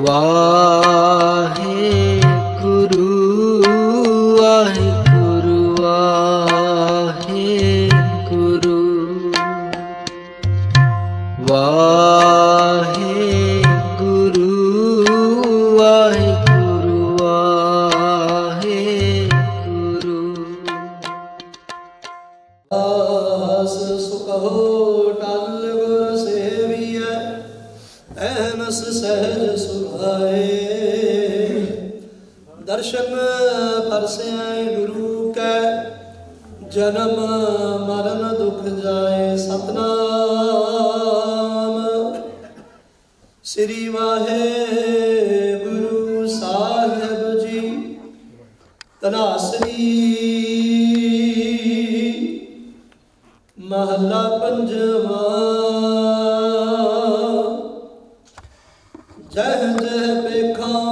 ਵਾਹਿਗੁਰੂ ਵਾਹਿਗੁਰੂ ਵਾਹਿਗੁਰੂ ਵਾਹਿਗੁਰੂ ਵਾਹਿਗੁਰੂ ਵਾਹਿਗੁਰੂ ਆਸ ਸੁਖੋ ਟਲ ਗੁਰ ਸੇਵੀਐ ਐਨਸ ਸਹਿਜ ਸੁਭਾਏ ਦਰਸ਼ਨ ਪਰਸੈ ਗੁਰੂ ਕੈ ਜਨਮ ਮਰਨ ਦੁਖ ਜਾਏ ਸਤਨਾਮ ਸ੍ਰੀ ਵਾਹਿਗੁਰੂ ਸਾਹਿਬ ਜੀ ਧਨਾਸਰੀ ਮਹਲਾ ਪੰਜਵਾਂ ਜਹ ਜਹ ਵੇਖਾਂ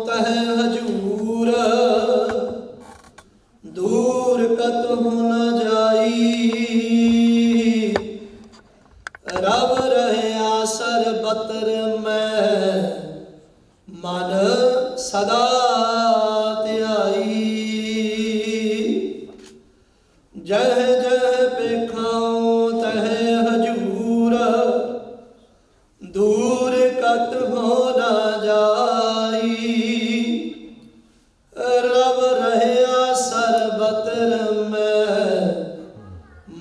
ਤਹ ਹਜੂਰ ਦੂਰ ਕਤਹੁ ਨ ਜਾਈ ਰਵ ਰਹਿਆ ਸਰਬਤਰ ਮੈਂ ਮਨ ਸਦਾ ਧਿਆਈ ਜਹ ਜਹ ਵੇਖਾਂ ਤਹ ਹਜੂਰ ਦੂਰ ਕਤਹੁ ਨ ਜਾਈ ਰਵ ਰਹਿਆ ਸਰਬਤਰ ਮੈਂ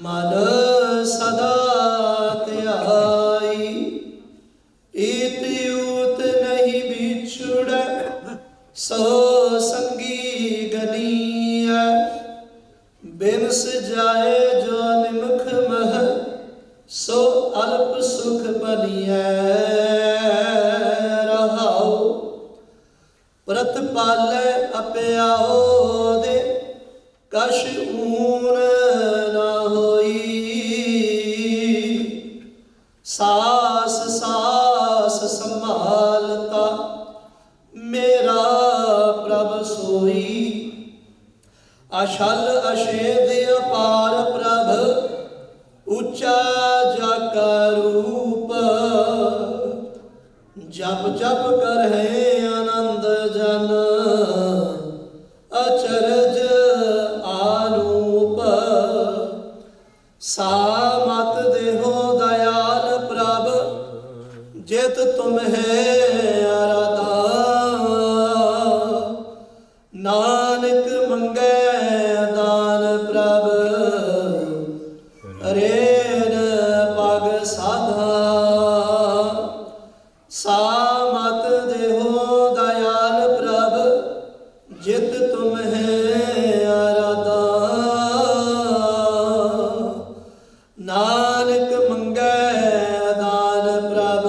ਮਨ ਸਦਾ ਧਿਆਈ ਈਤ ਊਤ ਨਹੀਂ ਵਿਛੁੜੈ ਸੋ ਸੰਗੀ ਗਨੀਐ ਬਿਨਸ ਜਾਏ ਜੋ ਨਿਮਖ ਮਹ ਸੋ ਅਲਪ ਸੁਖ ਬਨੀਐ ਰਹਾਉ ਪ੍ਰਤ ਪਾਲੈ ਅਪਿਆਓ ਦੇ ਕਛ ਊਨ ਨਾ ਹੋਈ ਸਾਸ ਸਾਸ ਸੰਭਾਲਤਾ ਮੇਰਾ ਪ੍ਰਭ ਸੋਈ ਅਛਲ ਅਛੇਦ ਅਪਾਰ ਪ੍ਰਭ ਉੱਚਾ ਜਾਕਾ ਰੂਪ ਜਪ ਜਪ ਕਰਹਿ ਆਨੰਦ ਜਨ ਅਚਰਜ ਆਨੂਪ ਸਾਮਤ ਦੇਹੋ ਦਇਆਲ ਪ੍ਰਭ ਜਿਤ ਤੁਮਹਿ ਅਰਾਧਾ ਨਾਨਕ ਮੰਗੈ ਦਾਨ ਪ੍ਰਭ ਰੇਨ ਪਗ ਸਾਧਾ ਸਾਮਤ ਦੇਹੋ ਦਇਆਲ ਪ੍ਰਭ ਜਿਤ ਤੁਮਹਿ ਅਰਾਧਾ ਨਾਨਕ ਮੰਗੈ ਦਾਨ ਪ੍ਰਭ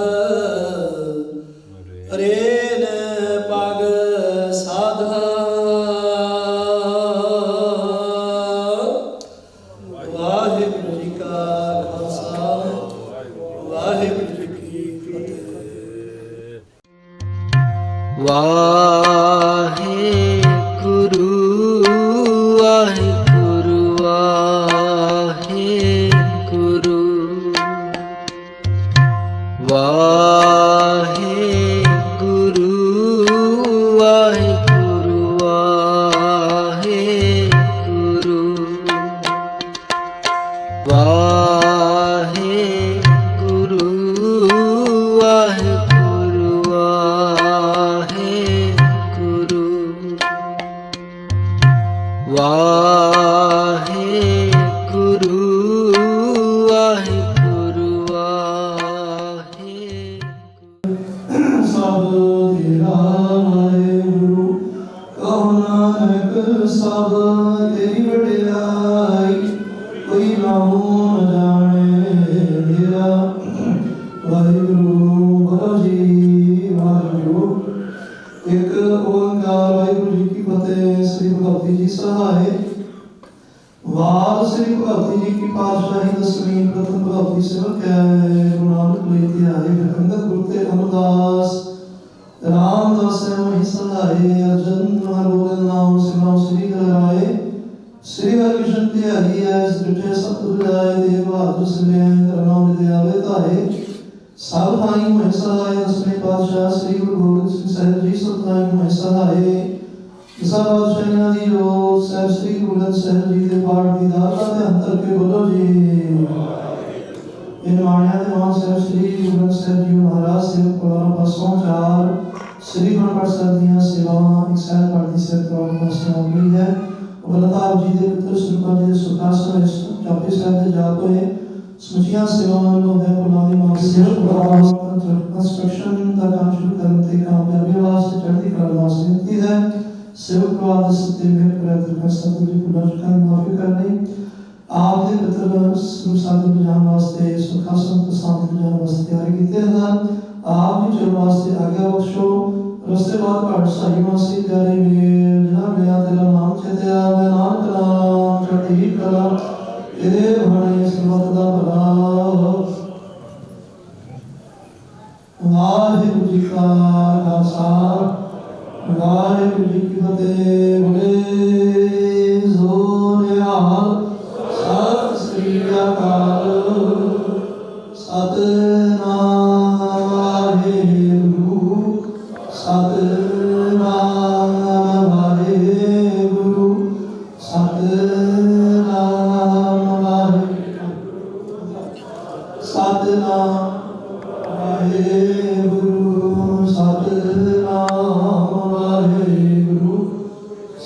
ਰੇਨ ਪਗ ਸਾਧਾ ਵਾਹਿਗੁਰੂ ਜੀ ਕਾ ਖਾਲਸਾ ਵਾਹਿਗੁਰੂ ਜੀ ਕੀ ਫਤਿਹ। ਵਾਹਿਗੁਰੂ ਵਾਹਿਗੁਰੂ ਵਾਹਿਗੁਰੂ ਵਾਹਿਗੁਰੂ ਵਾਹਿਗੁਰੂ ਵਾਹਿਗੁਰੂ ਵਾਹਿਗੁਰੂ ਵਾਹਿਗੁਰੂ ਵਾਹਿਗੁਰੂ ਵਾਹਿਗੁਰੂ ਵਾਹਿਗੁਰੂ ਵਾਹਿਗੁਰੂ ਸਭ ਤੇਰਾ ਵਾਹਿਗੁਰੂ ਕਹੋ ਨਾਨਕ ਸਭ ਤੇਰੀ ਵਡਿਆਈ ਕੋਈ ਨਾਮ ਨ ਜਾਣੇ ਤੇਰਾ ਵਾਹਿਗੁਰੂ ਗੁਰੂ ਜੀ ਵਾਹਿਗੁਰੂ ਇੱਕ ਓੰਕਾਰ ਵਾਹਿਗੁਰੂ ਜੀ ਕੀ ਫਤਿਹ। ਸ੍ਰੀ ਭਗਵਤੀ ਜੀ ਸਹਾਇ ਵਾਰ ਸ੍ਰੀ ਭਗਵਤੀ ਜੀ ਕੀ ਪਾਤਸ਼ਾਹੀ ਦਸਵੀਂ ਪ੍ਰਥਮ ਭਗਵਤੀ ਸੇਵਕ ਹੈ ਗੁਰੂ ਨਾਨਕ ਲਈ ਧਿਆਏ ਅੰਗਦ ਗੁਰੂ ਤੇ ਅਮਰਦਾਸ ਰਾਮਦਾਸ ਮਹਿ ਸਹਾਇ ਅਰਜਨ ਹਰੋਲ ਨਾਮ ਸਿਮਰੋ ਸ੍ਰੀ ਹਰਿ ਰਾਏ ਸ੍ਰੀ ਹਰਿ ਕ੍ਰਿਸ਼ਨ ਧਿਆਈ ਹੈ ਸ੍ਰਿਜੇ ਸਤਿਗੁਰ ਆਏ ਦੇਵ ਬਹਾਦਰ ਸਿਲੇ ਨਾਮ ਦੇ ਆਵੇ ਧਾਏ ਸਭ ਥਾਈ ਮਹਿ ਸਹਾਇ ਦਸਵੇਂ ਪਾਤਸ਼ਾਹ ਸ੍ਰੀ ਗੁਰੂ ਗੋਬਿੰਦ ਸਿੰਘ ਸਾਹਿਬ ਜੀ ਸਤਿ ਮੈਂ ਸਹਾਏ ਸਭ ਬਾਦਸ਼ਾਹਾਂ ਦੀ ਜੋਤ ਸਾਹਿਬ ਸ੍ਰੀ ਗੁਰੂ ਗ੍ਰੰਥ ਸਾਹਿਬ ਜੀ ਦੇ ਪਾਠ ਦੀ ਦਾਤ ਦਾ ਧਿਆਨ ਕਰਕੇ ਬੋਲੋ ਜੀ। इन माणिया ਦੇ ਨਾਮ ਸਾਹਿਬ ਸ੍ਰੀ ਗੁਰੂ ਗ੍ਰੰਥ ਸਾਹਿਬ ਜੀ ਮਹਾਰਾਜ ਸੇਵਕ ਪਰਿਵਾਰ ਪਾਸੋਂ 4 ਸ੍ਰੀ ਗੁਰੂ ਗ੍ਰੰਥ ਸਾਹਿਬ ਦੀਆਂ ਸੇਵਾਵਾਂ ਇੱਕ ਸਾਲ ਪੜ੍ਹਦੀ ਸੇਵਕ ਪਰਿਵਾਰ ਪਾਸੋਂ ਹੋ ਗਈ ਹੈ। ਬਲਤਾਬ ਜੀ ਦੇ ਪੁੱਤਰ ਸਰਪੰਚ ਜੀ ਦੇ ਸੁਖਾਸਨ ਵਿੱਚ ਜਪਜੀ ਸਾਹਿਬ ਦੇ ਜਾਪ ਹੋਏ ਸਮੁੱਚੀਆਂ ਸੇਵਾਵਾਂ ਨੂੰ ਦੇ ਪੁਲਾਂ ਦੀ ਮਾਂ ਸੇਵਕ ਪਰਿਵਾਰ ਕੰਸਟਰਕਸ਼ਨ ਦਾ ਕੰਮ ਸ਼ੁਰੂ ਕਰਨ ਤੇ ਕਾਮਯਾਬੀ ਵਾਸਤੇ ਚੜ੍ਹਦੀ ਕਲਾ ਵਾਸਤੇ ਬੇਨਤੀ ਹੈ। ਸੇਵਕ ਪਰਿਵਾਰ ਦੇ ਸੱਤੇ ਮੇਰ ਪ੍ਰਯਤਨ ਕਰ ਸਕਦੇ ਜੀ ਪੁਲਾਂ ਚੁਕਾਈ ਮਾਫੀ ਕਰਨੀ आप ਦੇ ਪੁੱਤਰ ਸੰਸਾਰ ਨੂੰ ਜਾਣ ਵਾਸਤੇ ਸੁਖਾਸਨ ਪਸੰਦ ਨੂੰ ਜਾਣ ਵਾਸਤੇ ਤਿਆਰੀ ਕੀਤੇ ਹਨ। ਆਪ ਜੀ ਚਲਣ ਵਾਸਤੇ ਆਗਿਆ ਬਖਸ਼ੋ ਰਸਤੇ ਬਾਅਦ ਘਾਟ ਸਾਈ ਮਾਸੀ ਪਿਆਰੇ ਵੀਰ ਜਨਾਬ ਲਿਆ ਤੇਰਾ ਨਾਮ ਚੇਤਿਆ ਮੈਂ ਨਾਮ ਕਰਾਂ ਚੜ੍ਹਦੀ ਕਲਾ ਇਹਦੇ ਬਹਾਨੇ ਸਰਬੱਤ ਦਾ ਭਲਾ। ਵਾਹਿਗੁਰੂ ਜੀ ਕਾ ਖਾਲਸਾ ਵਾਹਿਗੁਰੂ ਜੀ ਕੀ ਫਤਿਹ। ਬੋਲੇ ਸੋ ਨਿਹਾਲ ਸਤਿ ਸ੍ਰੀ ਅਕਾਲ ਸਤਿਨਾਮ ਵਾਹਿਗੁਰੂ ਸਤਿਨਾਮ ਵਾਹਿਗੁਰੂ ਸਤਿਨਾਮ ਵਾਹਿਗੁਰੂ ਸਤਿਨਾਮ ਵਾਹਿਗੁਰੂ ਸਤਿਨਾਮ ਵਾਹਿਗੁਰੂ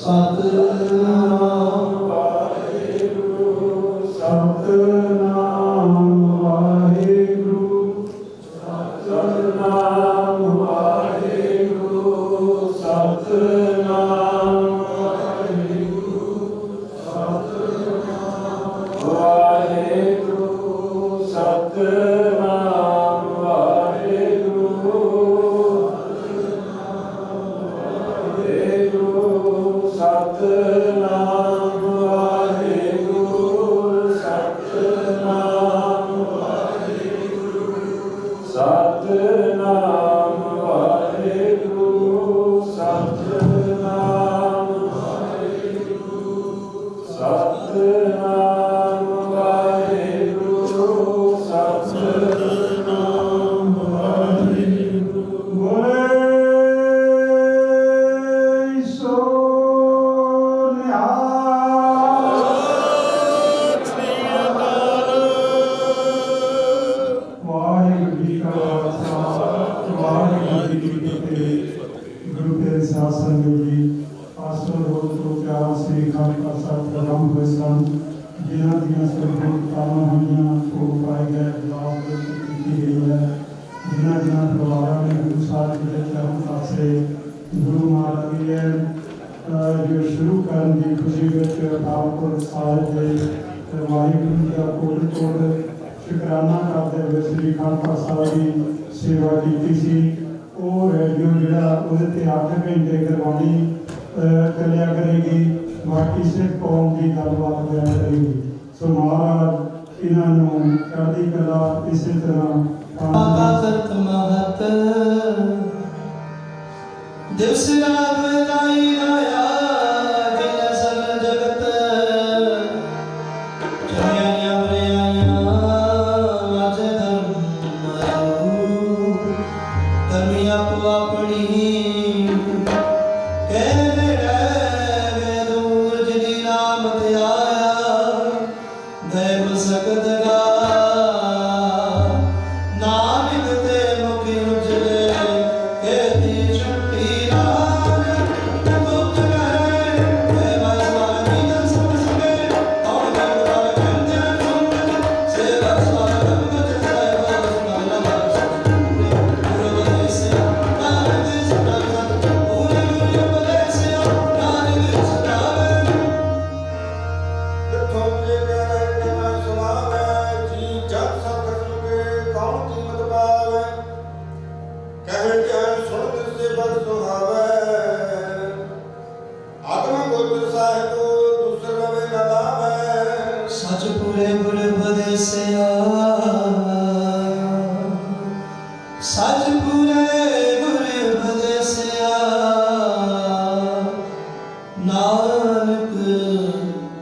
ਸਤਿਨਾਮ ਸਤਿਨਾਮ ਵਾਹਿਗੁਰੂ ਸਤਿਨਾਮ ਵਾਹਿਗੁਰੂ ਸਤਿਨਾਮ ਵਾਹਿਗੁਰੂ ਸਤਿਨਾਮ ਵਾਹਿਗੁਰੂ ਸਤਿਨਾਮ ਵਾਹਿਗੁਰੂ ਸਤਿਨਾਮ ਸਤਿਨਾਮ ਵਾਹਿਗੁਰੂ ਸਤਿਨਾਮ ਵਾਹਿਗੁਰੂ ਸਤਿਨਾਮ ਵਾਹਿਗੁਰੂ ਸਤਿਨਾਮ ਵਾਹਿਗੁਰੂ ਬੋਲੇ ਸੋ ਨਿਹਾਲ ਵਾਹਿਗੁਰੂ ਜੀ ਕਾ ਖਾਲਸਾ ਵਾਹਿਗੁਰੂ ਜੀ ਕੀ ਫਤਿਹ। ਗੁਰੂ ਤੇਰੇ ਸਾਧ ਸੰਗਤ ਜੀ ਆਸਰ ਹੋ ਤੋਂ ਪਿਆਰ ਸ੍ਰੀ ਖਾਲਸਾ ਸਾਹਿਬ ਪ੍ਰਣਾਮ ਹੋਏ ਸਨ ਜਿਨ੍ਹਾਂ ਦੀਆਂ ਸਰਬਤਾਵਾਂ ਹੋਈਆਂ ਉਹ ਪਾਏ ਗਏ ਬਲਾਕ ਕੀਤੀ ਗਈ ਹੈ ਜਿਨ੍ਹਾਂ ਪਰਿਵਾਰਾਂ ਨੇ ਗੁਰੂ ਸਾਹਿਬ ਜੀ ਦੇ ਚਰਨ ਪਾਸੇ ਗੁਰੂ ਮਹਾਰਾਜ ਜੀ ਜੋ ਸ਼ੁਰੂ ਕਰਨ ਦੀ ਖੁਸ਼ੀ ਵਿੱਚ ਆਪਕੋ ਸਾਹਿਬ ਦੇ ਵਾਹਿਗੁਰੂ ਦਾ ਕੋਟ ਸ਼ੁਕਰਾਨਾ ਕਰਦੇ ਹੋਏ ਸ੍ਰੀ ਖਾਲਸਾ ਸਾਹਿਬ ਦੀ ਸੇਵਾ ਕੀਤੀ ਸੀ। ਉਹ ਰੇਡੀਓ ਜਿਹੜਾ ਉਹਦੇ ਤੇ 8 ਘੰਟੇ ਗੁਰਬਾਣੀ ਚੱਲਿਆ ਕਰੇਗੀ ਬਾਕੀ ਸਿਰਫ ਕੌਮ ਦੀ ਗੱਲਬਾਤ ਹੋਇਆ ਕਰੇਗੀ। ਸੋ ਮਹਾਰਾਜ ਇਹਨਾਂ ਨੂੰ ਚੜ੍ਹਦੀ ਕਲਾ ਇਸੇ ਤਰ੍ਹਾਂ ਆਦਤ ਮਹਤ ਦਿਵਸ ਰਾਤ ਦਾਈ ਆਇਆ ਬਿਨ ਸਭ ਜਗਤ ਚੜਿਆਈਆਂ ਬਰਿਆਈਆਂ ਮਜ ਧਰਮ ਮਰੂ ਧਰਮੀ ਆਪੋ ਆਪਣੀ ਕਹਿ ਰਹਿ ਦੂਰ ਜਿਨੀ ਨਾਮ ਤੇ ਆਇਆ ਗਏ ਮਸਕਤ ਗਾ ਨਾਨਕ ਤੇ ਮੁਖੀ ਉਜਲੇ ਕਹਿਤੀ ਛੁੱਟੀ ਰਾਜ ਗੁਪਤ ਕਰੇ ਤੇ ਬਸਵਾਨੀ ਦਾ ਸਭ ਸਕੇ ਕੌਣ ਕਰਦਾ ਕਹਿੰਦੇ ਤੁਮ ਸੇਵਾ ਸਵਾਲ ਗੁਰੂ ਸਾਹਿਬ ਸੁਨਾਲਾ ਗੁਰੂ ਬਦੇਸਿਆ ਨਾਨਕ ਸੁਨਾਲਾ ਪੂਰੇ ਗੁਰੂ ਬਦੇਸਿਆ ਨਾਨਕ ਸੁਨਾਵੇ ਜਿੱਥੋਂ ਕੇ ਪਿਆਰੇ ਨਵਾਂ ਸੁਣਾਵੇ ਜੀ ਜਗ ਸਤ ਸੁਗੇ ਕੌਣ ਕੀਮਤ ਪਾਵੇ ਕਹਿ ਗਿਆਨ ਸੁਣ ਦਿਸੇ ਬਦ ਸੁਹਾਵੇ ਆਤਮਾ ਗੋਬਿੰਦ ਸਾਹਿਬ ਦੂਸਰ ਨਵੇਂ ਨਾ ਲਾਵੇ ਸਚ ਪੂਰੇ ਗੁਰ ਬਦੇਸਿਆ ਸਚ ਪੂਰੇ ਗੁਰ ਬਦੇਸਿਆ ਨਾਨਕ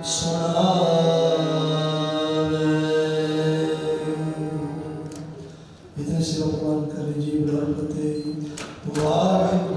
ਸੁਣਾਵੇ। ਇਤਨੇ ਸਿਰ ਉਪਮਾਨ ਕਰੇ ਜੀ ਬਰਾਬਤੇ ਵਾਹਿਗੁਰੂ